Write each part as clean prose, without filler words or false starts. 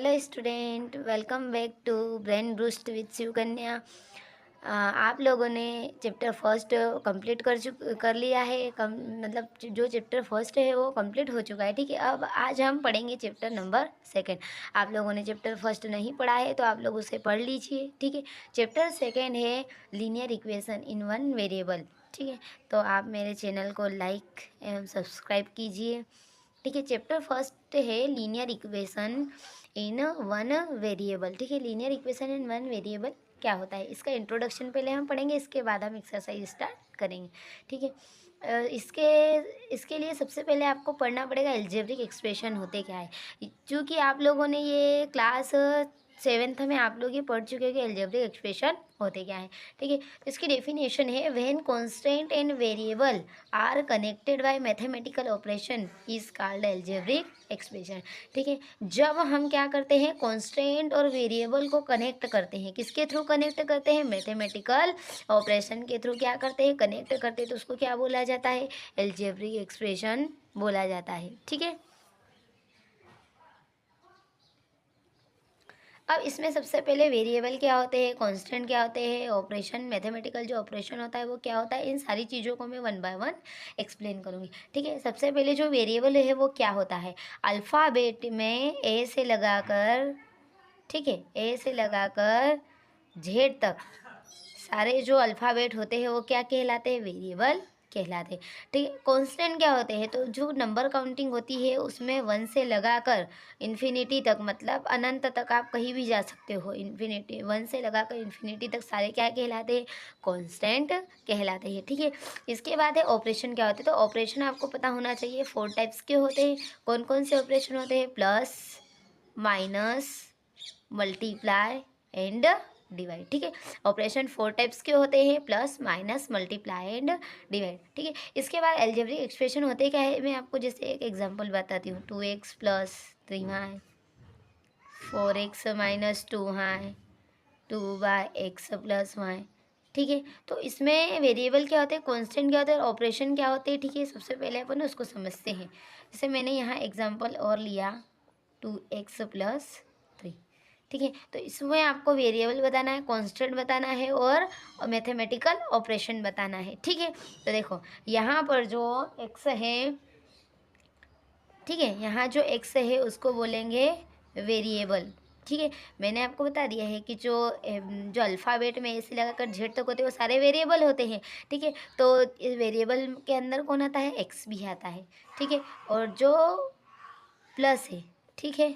Hello student, welcome back to brain boost with Shivkanya. आप लोगों ने चैप्टर फर्स्ट कंप्लीट कर लिया है। मतलब जो चैप्टर फर्स्ट है वो कंप्लीट हो चुका है। ठीक है, अब आज हम पढ़ेंगे चैप्टर नंबर सेकंड। आप लोगों ने चैप्टर फर्स्ट नहीं पढ़ा है तो आप लोग उसे पढ़ लीजिए। ठीक है, चैप्टर सेकंड है linear equation in one variable. ठीक है, तो आप मेरे चैनल को लाइक एवं सब्सक्राइब कीजिए। ठीक है, चैप्टर फर्स्ट है linear equation in one variable. ठीक है, linear equation in one variable क्या होता है, इसका इंट्रोडक्शन पहले हम पढ़ेंगे, इसके बाद हम एक्सरसाइज स्टार्ट करेंगे। ठीक है, इसके इसके लिए सबसे पहले आपको पढ़ना पड़ेगा एल्जेब्रिक एक्सप्रेशन होते क्या है। क्योंकि आप लोगों ने ये क्लास सेवेंथ में आप लोग ये पढ़ चुके हैं कि एल्जेब्रिक एक्सप्रेशन होते क्या है। ठीक है, इसकी डेफिनेशन है when constant and variable are connected by mathematical operation is called algebraic expression. ठीक है, जब हम क्या करते हैं, कांस्टेंट और वेरिएबल को कनेक्ट करते हैं, किसके थ्रू कनेक्ट करते हैं, मैथमेटिकल ऑपरेशन के थ्रू क्या करते हैं, कनेक्ट करते हैं, तो उसको क्या बोला जाता है, एल्जेब्रिक एक्सप्रेशन बोला जाता है। ठीक है, अब इसमें सबसे पहले वेरिएबल क्या होते हैं, कांस्टेंट क्या होते हैं, ऑपरेशन मैथमेटिकल जो ऑपरेशन होता है वो क्या होता है, इन सारी चीज़ों को मैं वन बाय वन एक्सप्लेन करूँगी। ठीक है, सबसे पहले जो वेरिएबल है वो क्या होता है, अल्फ़ाबेट में ए से लगाकर, ठीक है, ए से लगाकर जेड तक सारे जो अल्फ़ाबेट होते हैं वो क्या कहलाते हैं, वेरिएबल कहलाते हैं। ठीक है, कांस्टेंट क्या होते हैं, तो जो नंबर काउंटिंग होती है उसमें वन से लगाकर इन्फिनिटी तक, मतलब अनंत तक आप कहीं भी जा सकते हो, इन्फिनिटी वन से लगाकर इन्फिनिटी तक सारे क्या कहलाते हैं, कांस्टेंट कहलाते हैं। ठीक है, इसके बाद है ऑपरेशन क्या होते हैं, तो ऑपरेशन आपको पता होना चाहिए, 4 टाइप्स के होते हैं। कौन कौन से ऑपरेशन होते हैं, plus, minus, multiply and divide. ठीक है, ऑपरेशन 4 टाइप्स के होते हैं, plus, minus, multiply and divide. ठीक है, इसके बाद एल्जेब्रिक एक्सप्रेशन होते क्या है, मैं आपको जैसे एक एग्जांपल बताती हूँ, 2x plus 3y, 4x minus 2y, 2x plus y। ठीक है, तो इसमें वेरिएबल क्या होते हैं, कांस्टेंट क्या होते हैं, ऑपरेशन क्या होते हैं। ठीक है, सबसे पहले अपन उसको समझते हैं। जैसे मैंने यहाँ एग्जांपल और लिया 2x प्लस 3। ठीक है, तो इसमें आपको वेरिएबल बताना है, कांस्टेंट बताना है और मैथमेटिकल ऑपरेशन बताना है। ठीक है, तो देखो यहाँ पर जो x है, ठीक है, यहाँ जो x है उसको बोलेंगे वेरिएबल। ठीक है, मैंने आपको बता दिया है कि जो अल्फ़ाबेट में ऐसे लगाकर जेड तक होते हैं वो सारे वेरिएबल होते हैं। ठीक है, तो इस वेरिएबल के अंदर कौन आता है, x भी आता है। ठीक है, और जो प्लस है, ठीक है,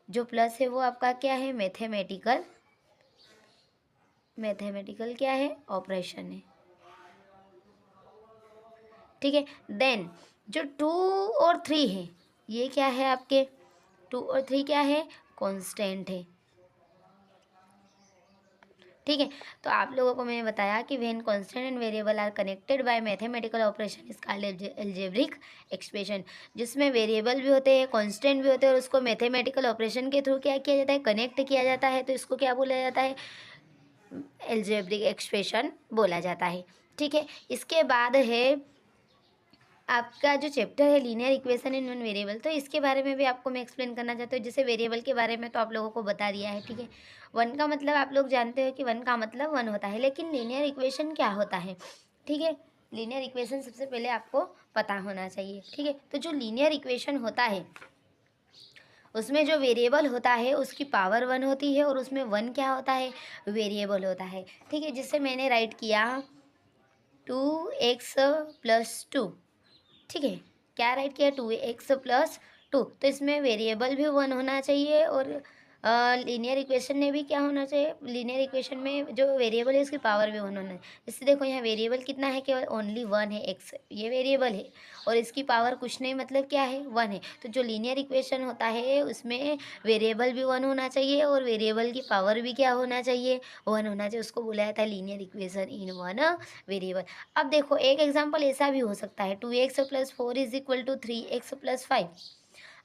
जो प्लस है वो आपका क्या है, मैथमेटिकल, मैथमेटिकल क्या है, ऑपरेशन है। ठीक है, देन जो 2 और 3 है ये क्या है आपके, 2 और 3 क्या है, कांस्टेंट है। ठीक है, तो आप लोगों को मैंने बताया कि when constant and variable are connected by mathematical operation is called algebraic expression, जिसमें वेरिएबल भी होते हैं, कांस्टेंट भी होते हैं और उसको मैथमेटिकल ऑपरेशन के थ्रू क्या किया जाता है, कनेक्ट किया जाता है, तो इसको क्या बोला जाता है, एल्जेब्रिक एक्सप्रेशन बोला जाता है। ठीक है, इसके बाद है आपका जो चैप्टर है linear equation in one variable, तो इसके बारे में भी आपको मैं एक्सप्लेन करना चाहती हूँ। जैसे वेरिएबल के बारे में तो आप लोगों को बता दिया है। ठीक है, वन का मतलब आप लोग जानते हो कि वन का मतलब वन होता है, लेकिन लीनियर इक्वेशन क्या होता है। ठीक है, लीनियर इक्वेशन सबसे पहले आपको पता होना चाहिए। ठीक है, तो जो लीनियर इक्वेशन होता है उसमें जो वेरिएबल होता है उसकी पावर वन होती है और उसमें वन क्या होता है, वेरिएबल होता है। ठीक है, जिससे मैंने राइट किया 2x प्लस 2। ठीक है, क्या राइट किया, 2x प्लस 2, तो इसमें वेरिएबल भी वन होना चाहिए और लीनियर इक्वेशन में भी क्या होना चाहिए, लीनियर इक्वेशन में जो वेरिएबल है उसकी पावर भी वन होना है। इससे देखो यहाँ वेरिएबल कितना है, केवल ओनली वन है, x ये वेरिएबल है और इसकी पावर कुछ नहीं, मतलब क्या है, वन है। तो जो लीनियर इक्वेशन होता है उसमें वेरिएबल भी वन होना चाहिए और वेरिएबल की पावर भी क्या होना चाहिए, वन होना चाहिए, उसको बुलाया जाता है linear equation in one variable. अब देखो एक एग्जांपल ऐसा भी हो सकता है, 2x plus 4 is equal to 3x plus 5।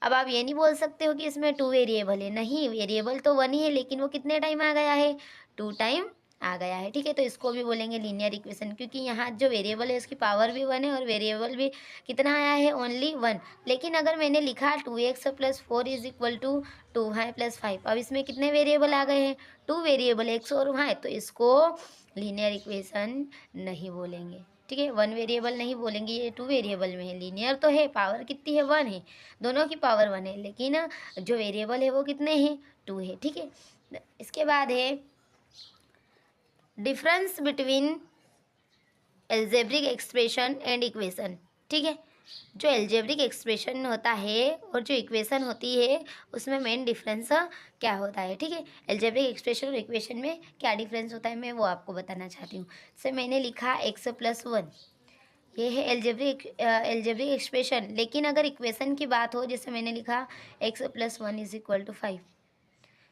अब आप ये नहीं बोल सकते हो कि इसमें 2 वेरिएबल है, नहीं, वेरिएबल तो वन ही है लेकिन वो कितने टाइम आ गया है, 2 टाइम आ गया है, ठीक है। तो इसको भी बोलेंगे लीनियर इक्वेशन, क्योंकि यहाँ जो वेरिएबल है उसकी पावर भी 1 है और वेरिएबल भी कितना आया है, ओनली 1। लेकिन अगर मैंने लिखा 2x + 4 = 2y + 5, अब इसमें कितने वेरिएबल आ गए हैं, 2 वेरिएबल, x और y, तो इसको लीनियर इक्वेशन नहीं बोलेंगे, ठीक है। 1 वेरिएबल नहीं बोलेंगे, ये 2 वेरिएबल में है, लीनियर तो है, पावर कितनी है, 1 है, दोनों की पावर 1 है, लेकिन जो वेरिएबल है वो कितने हैं, 2 है, ठीक है। इसके बाद है difference between algebraic expression and equation, ठीक है। जो एल्जेब्रिक एक्सप्रेशन होता है और जो इक्वेशन होती है उसमें मेन डिफरेंस क्या होता है, ठीक है। एल्जेब्रिक एक्सप्रेशन और इक्वेशन में क्या डिफरेंस होता है मैं वो आपको बताना चाहती हूँ। जैसे मैंने लिखा x + 1, ये है एल्जेब्रिक एक्सप्रेशन, लेकिन अगर इक्वेशन की बात हो, जैसे मैंने लिखा x + 1 = 5,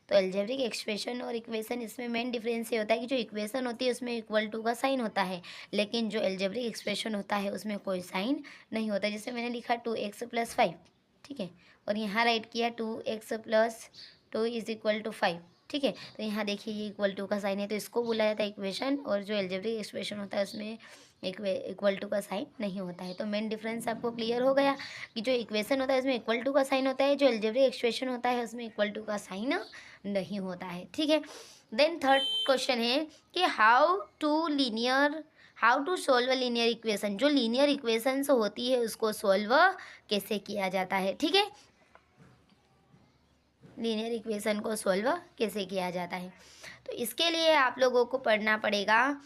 तो एल्जेब्रिक एक्सप्रेशन और इक्वेशन, इसमें मेन डिफरेंस ये होता है कि जो इक्वेशन होती है उसमें == का साइन होता है, लेकिन जो एल्जेब्रिक एक्सप्रेशन होता है उसमें कोई साइन नहीं होता। जैसे मैंने लिखा 2x + 5, ठीक है, और यहाँ राइट किया 2x + 2 = 5, ठीक है। तो यहाँ देखिए ये == का साइन है, तो इसको बोला जाता है इक्वेशन, और जो एल्जेब्रिक एक्सप्रेशन होता है उसमें == का साइन नहीं होता है। तो मेन डिफरेंस आपको क्लियर हो गया कि जो इक्वेशन होता है उसमें == का साइन होता है, जो एल्जेब्रिक एक्सप्रेशन होता है उसमें == का साइन नहीं होता है, ठीक है। देन थर्ड क्वेश्चन है कि how to solve a linear equation, जो लीनियर इक्वेशंस होती है उसको सोल्व कैसे किया जाता है, ठीक है। लीनियर इक्वेशन को सोल्व कैसे किया जाता है, तो इसके लिए आप लोगों को पढ़ना पड़ेगा,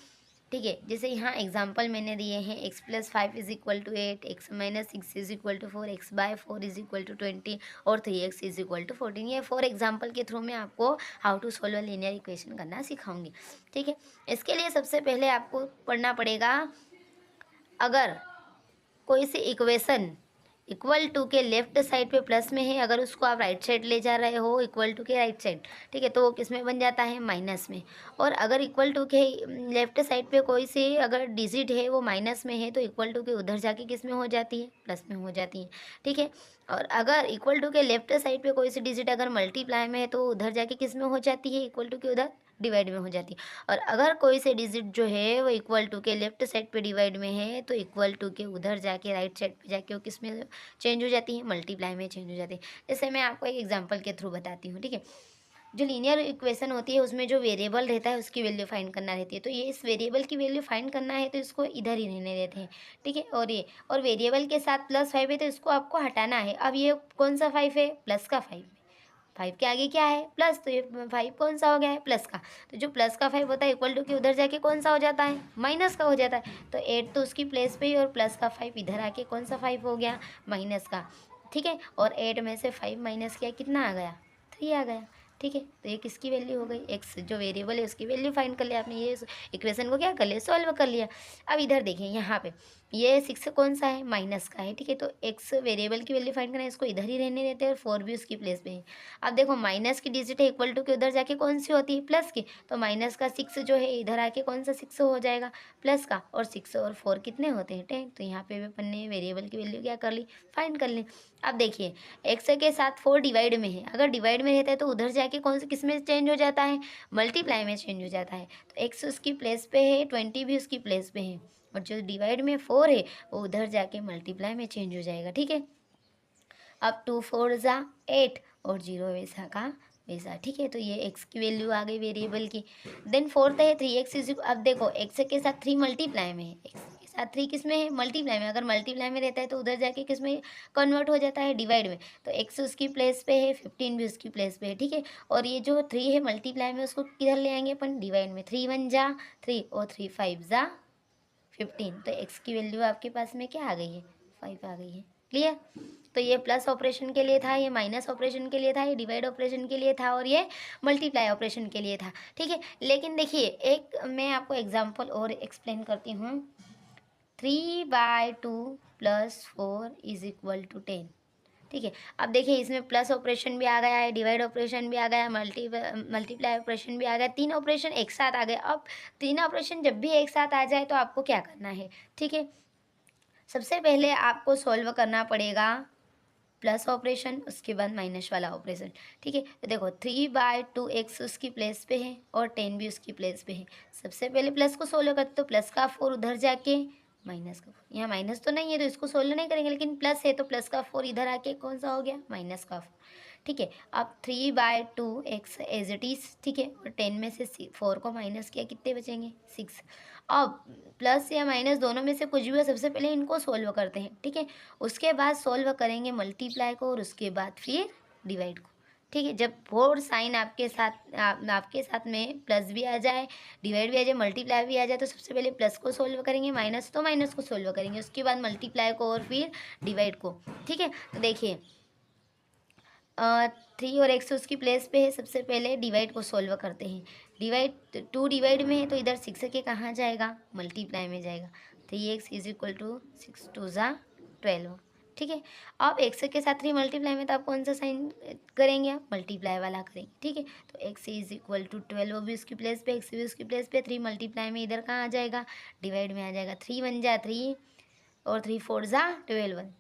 ठीक है। जैसे यहाँ एग्जांपल मैंने दिए हैं, x + 5 = 8, x - 6 = 4, x/4 = 20 और 3x = 14। ये 4 एग्जांपल के थ्रू मैं आपको how to solve a linear equation करना सिखाऊंगी, ठीक है। इसके लिए सबसे पहले आपको पढ़ना पड़ेगा, अगर कोई सी इक्वेशन == के लेफ्ट साइड पे प्लस में है, अगर उसको आप राइट साइड ले जा रहे हो == के राइट साइड, ठीक है, तो वो किस में बन जाता है, माइनस में। और अगर == के लेफ्ट साइड पे कोई सी अगर डिजिट है वो माइनस में है, तो == के उधर जाके किस में हो जाती है, प्लस में हो जाती है, ठीक है। और अगर == के लेफ्ट साइड पे कोई सी डिजिट अगर मल्टीप्लाई में है, तो उधर जाके किस में हो जाती है, == के उधर डिवाइड में हो जाती है। और अगर कोई से डिजिट जो है वो == के लेफ्ट साइड पे डिवाइड में है, तो == के उधर जाके राइट साइड पे जाके वो किस में चेंज हो जाती है, मल्टीप्लाई में चेंज हो जाती है। जैसे मैं आपको एक एग्जांपल के थ्रू बताती हूँ, ठीक है। जो लीनियर इक्वेशन होती है उसमें जो वेरिएबल रहता है उसकी वैल्यू फाइंड करना रहती है, तो ये इस वेरिएबल की वैल्यू फाइंड करना है तो इसको इधर ही रहने देते हैं, ठीक है। और वेरिएबल के साथ +5 है तो इसको आपको हटाना है। अब ये कौन सा 5 है, प्लस का 5 है, 5 के आगे क्या है, प्लस, तो ये 5 कौन सा हो गया है, प्लस का। तो जो प्लस का 5 होता है == के उधर जाके कौन सा हो जाता है, माइनस का हो जाता है। तो 8 तो उसकी प्लेस पे ही, और प्लस का 5 इधर आके कौन सा 5 हो गया, माइनस का, ठीक है। और 8 में से 5 माइनस किया, कितना आ गया, 3 आ गया, ठीक है। तो ये किसकी वैल्यू हो गई, एक्स जो वेरिएबल है उसकी वैल्यू फाइंड कर लिया आपने, ये इक्वेशन को क्या कर लिया, सॉल्व कर लिया। अब इधर देखें यहाँ पे ये 6 कौन सा है, माइनस का है, ठीक है। तो एक्स वेरिएबल की वैल्यू फाइंड करना है, इसको इधर ही रहने देते हैं, और 4 भी उसकी प्लेस पे है। अब देखो माइनस की डिजिट है == के उधर जाके कौन सी होती है, प्लस की, तो माइनस का 6 जो है इधर आके कौन सा 6 हो जाएगा, प्लस का। और 6 और 4 कितने होते हैं, 10। तो यहाँ पे भी अपन ने वेरिएबल की वैल्यू क्या कर ली, फाइंड कर ली। अब देखिए एक्स के साथ 4 डिवाइड में है, अगर डिवाइड में रहता है तो उधर जाके कौन से किस में चेंज हो जाता है, मल्टीप्लाई में चेंज हो जाता है। तो एक्स उसकी प्लेस पे है, 20 भी उसकी प्लेस पे है, और जो डिवाइड में 4 है वो उधर जाके मल्टीप्लाई में चेंज हो जाएगा, ठीक है। अब 2 4 ज़ा 8 और 0 वैसा का वैसा, ठीक है। तो ये एक्स की वैल्यू आ गई वेरिएबल की। देन फोर्थ है 3x अब देखो एक्स के साथ 3 मल्टीप्लाई में है, एक्स के साथ 3 किस में है, मल्टीप्लाई में। अगर मल्टीप्लाई में रहता है तो उधर जाके किस में कन्वर्ट हो जाता है, डिवाइड में। तो एक्स उसकी प्लेस पे है, 15 भी उसकी प्लेस पे है, ठीक है। और ये जो 3 है मल्टीप्लाई में, उसको किधर ले आएंगे अपन, डिवाइड में। 3 1 जा 3 और 3 5 जा 15। तो एक्स की वैल्यू आपके पास में क्या आ गई है, 5 आ गई है, क्लियर। तो ये प्लस ऑपरेशन के लिए था, ये माइनस ऑपरेशन के लिए था, ये डिवाइड ऑपरेशन के लिए था, और ये मल्टीप्लाई ऑपरेशन के लिए था, ठीक है। लेकिन देखिए एक मैं आपको एग्जांपल और एक्सप्लेन करती हूँ। 3/2 + 4 = 10, ठीक है। अब देखिए इसमें प्लस ऑपरेशन भी आ गया है, डिवाइड ऑपरेशन भी आ गया, मल्टीप्लाई ऑपरेशन भी आ गया, 3 ऑपरेशन एक साथ आ गए। अब 3 ऑपरेशन जब भी एक साथ आ जाए तो आपको क्या करना है, ठीक है। सबसे पहले आपको सॉल्व करना पड़ेगा प्लस ऑपरेशन, उसके बाद माइनस वाला ऑपरेशन। ठीक है, तो देखो 3/2x उसकी प्लेस पे है और 10 भी उसकी प्लेस पे है। सबसे पहले प्लस को सोल्व करते तो प्लस का 4 उधर जाके माइनस का 4, यहाँ माइनस तो नहीं है तो इसको सोल्व नहीं करेंगे, लेकिन प्लस है तो प्लस का 4 इधर आके कौन सा हो गया, माइनस का 4। ठीक है, अब 3/2x एज इट इज़। ठीक है, और 10 में से 4 को माइनस किया, कितने बचेंगे, 6। अब प्लस या माइनस दोनों में से कुछ भी हो, सबसे पहले इनको सोल्व करते हैं। ठीक है, उसके बाद सोल्व करेंगे मल्टीप्लाई को और उसके बाद फिर डिवाइड को। ठीक है, जब 4 साइन आपके साथ में प्लस भी आ जाए, डिवाइड भी आ जाए, मल्टीप्लाई भी आ जाए, तो सबसे पहले प्लस को सोल्व करेंगे, माइनस तो माइनस को सोल्व करेंगे, उसके बाद मल्टीप्लाई को और फिर डिवाइड को। ठीक है, तो देखिए 3 और x उसकी प्लेस पे है, सबसे पहले डिवाइड को सोल्व करते हैं। डिवाइड 2 डिवाइड में है तो इधर 6 के कहाँ जाएगा, मल्टीप्लाई में जाएगा। 3x इज इक्वल टू 6 2 ज़ा 12। ठीक है, अब x के साथ 3 मल्टीप्लाई में तो आप कौन सा साइन करेंगे, आप मल्टीप्लाई वाला करेंगे। ठीक है, तो x इज इक्वल टू 12 भी उसकी प्लेस पे, x भी उसकी प्लेस पे, 3 मल्टीप्लाई में इधर कहाँ आ जाएगा, डिवाइड में आ जाएगा। 3 1 जा 3 और 3 4 ज़ा 12।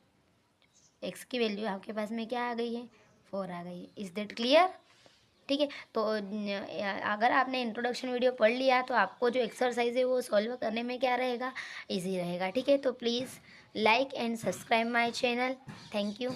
एक्स की वैल्यू आपके पास में क्या आ गई है, 4 आ गई है। Is that clear. ठीक है, तो अगर आपने इंट्रोडक्शन वीडियो पढ़ लिया तो आपको जो एक्सरसाइज है वो सॉल्व करने में क्या रहेगा, इजी रहेगा। ठीक है, तो please like and subscribe my channel. Thank you.